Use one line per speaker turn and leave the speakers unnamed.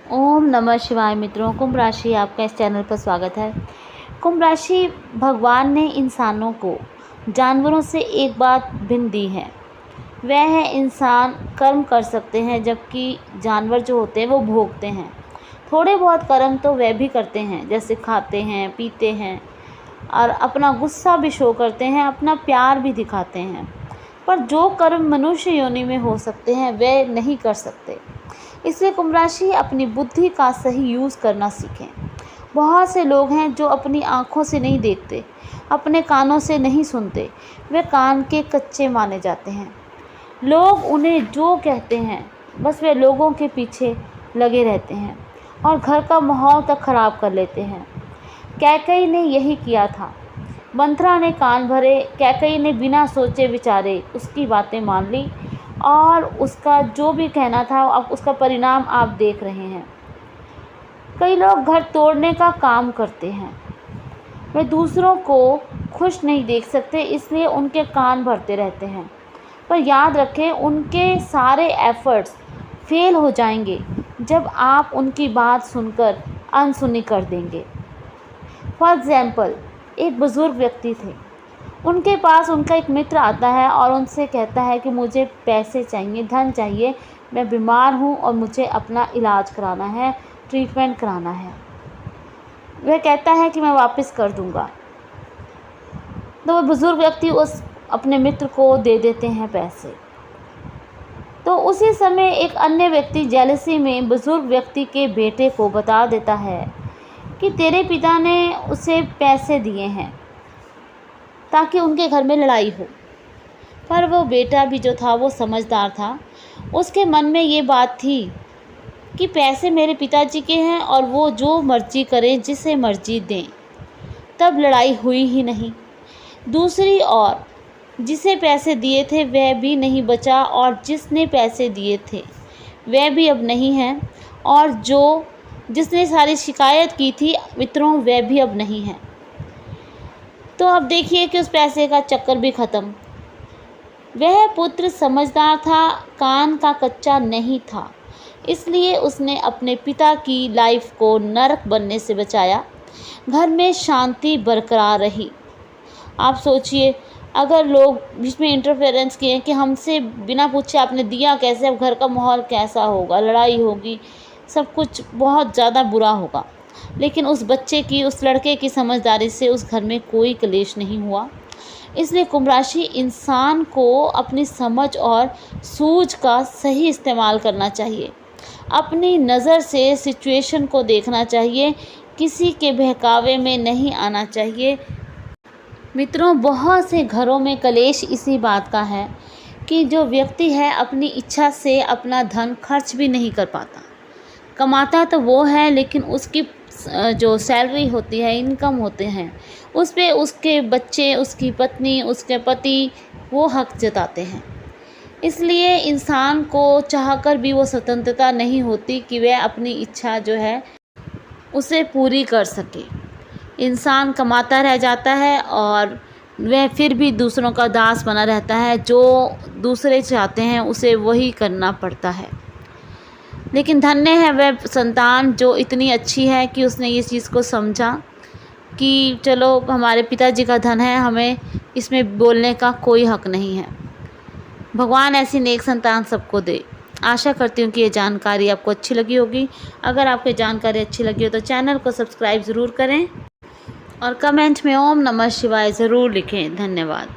ओम नमः शिवाय। मित्रों, कुंभ राशि आपका इस चैनल पर स्वागत है। कुंभ राशि, भगवान ने इंसानों को जानवरों से एक बात भिन्न दी है, वह है इंसान कर्म कर सकते हैं जबकि जानवर जो होते हैं वो भोगते हैं। थोड़े बहुत कर्म तो वह भी करते हैं, जैसे खाते हैं, पीते हैं और अपना गुस्सा भी शो करते हैं, अपना प्यार भी दिखाते हैं। पर जो कर्म मनुष्य योनि में हो सकते हैं वे नहीं कर सकते। इसलिए कुंभ राशि अपनी बुद्धि का सही यूज़ करना सीखें। बहुत से लोग हैं जो अपनी आँखों से नहीं देखते, अपने कानों से नहीं सुनते, वे कान के कच्चे माने जाते हैं। लोग उन्हें जो कहते हैं बस वे लोगों के पीछे लगे रहते हैं और घर का माहौल तक ख़राब कर लेते हैं। कैकई ने यही किया था। मंथरा ने कान भरे, कैकई ने बिना सोचे विचारे उसकी बातें मान ली और उसका जो भी कहना था अब उसका परिणाम आप देख रहे हैं। कई लोग घर तोड़ने का काम करते हैं, वे दूसरों को खुश नहीं देख सकते इसलिए उनके कान भरते रहते हैं। पर याद रखें, उनके सारे एफर्ट्स फेल हो जाएंगे जब आप उनकी बात सुनकर अनसुनी कर देंगे। फॉर एग्ज़ाम्पल, एक बुज़ुर्ग व्यक्ति थे। उनके पास उनका एक मित्र आता है और उनसे कहता है कि मुझे पैसे चाहिए, धन चाहिए, मैं बीमार हूँ और मुझे अपना इलाज कराना है, ट्रीटमेंट कराना है। वह कहता है कि मैं वापस कर दूँगा। तो वह बुज़ुर्ग व्यक्ति उस अपने मित्र को दे देते हैं पैसे। तो उसी समय एक अन्य व्यक्ति जेलसी में बुज़ुर्ग व्यक्ति के बेटे को बता देता है कि तेरे पिता ने उसे पैसे दिए हैं ताकि उनके घर में लड़ाई हो। पर वो बेटा भी जो था वो समझदार था। उसके मन में ये बात थी कि पैसे मेरे पिताजी के हैं और वो जो मर्जी करें, जिसे मर्जी दें। तब लड़ाई हुई ही नहीं। दूसरी ओर जिसे पैसे दिए थे वह भी नहीं बचा और जिसने पैसे दिए थे वह भी अब नहीं है और जिसने सारी शिकायत की थी मित्रों, वह भी अब नहीं है। तो अब देखिए कि उस पैसे का चक्कर भी ख़त्म। वह पुत्र समझदार था, कान का कच्चा नहीं था, इसलिए उसने अपने पिता की लाइफ को नरक बनने से बचाया। घर में शांति बरकरार रही। आप सोचिए, अगर लोग बीच में इंटरफेरेंस किए कि हमसे बिना पूछे आपने दिया कैसे, अब घर का माहौल कैसा होगा, लड़ाई होगी, सब कुछ बहुत ज़्यादा बुरा होगा। लेकिन उस बच्चे की, उस लड़के की समझदारी से उस घर में कोई क्लेश नहीं हुआ। इसलिए कुंभ राशि इंसान को अपनी समझ और सूझ का सही इस्तेमाल करना चाहिए। अपनी नज़र से सिचुएशन को देखना चाहिए, किसी के बहकावे में नहीं आना चाहिए। मित्रों, बहुत से घरों में क्लेश इसी बात का है कि जो व्यक्ति है अपनी इच्छा से अपना धन खर्च भी नहीं कर पाता। कमाता तो वो है लेकिन उसकी जो सैलरी होती है, इनकम होते हैं, उस पे उसके बच्चे, उसकी पत्नी, उसके पति वो हक जताते हैं। इसलिए इंसान को चाहकर भी वो स्वतंत्रता नहीं होती कि वह अपनी इच्छा जो है उसे पूरी कर सके। इंसान कमाता रह जाता है और वह फिर भी दूसरों का दास बना रहता है। जो दूसरे चाहते हैं उसे वही करना पड़ता है। लेकिन धन्य है वह संतान जो इतनी अच्छी है कि उसने ये चीज़ को समझा कि चलो हमारे पिताजी का धन है, हमें इसमें बोलने का कोई हक नहीं है। भगवान ऐसी नेक संतान सबको दे। आशा करती हूँ कि ये जानकारी आपको अच्छी लगी होगी। अगर आपको जानकारी अच्छी लगी हो तो चैनल को सब्सक्राइब ज़रूर करें और कमेंट में ओम नमः शिवाय ज़रूर लिखें। धन्यवाद।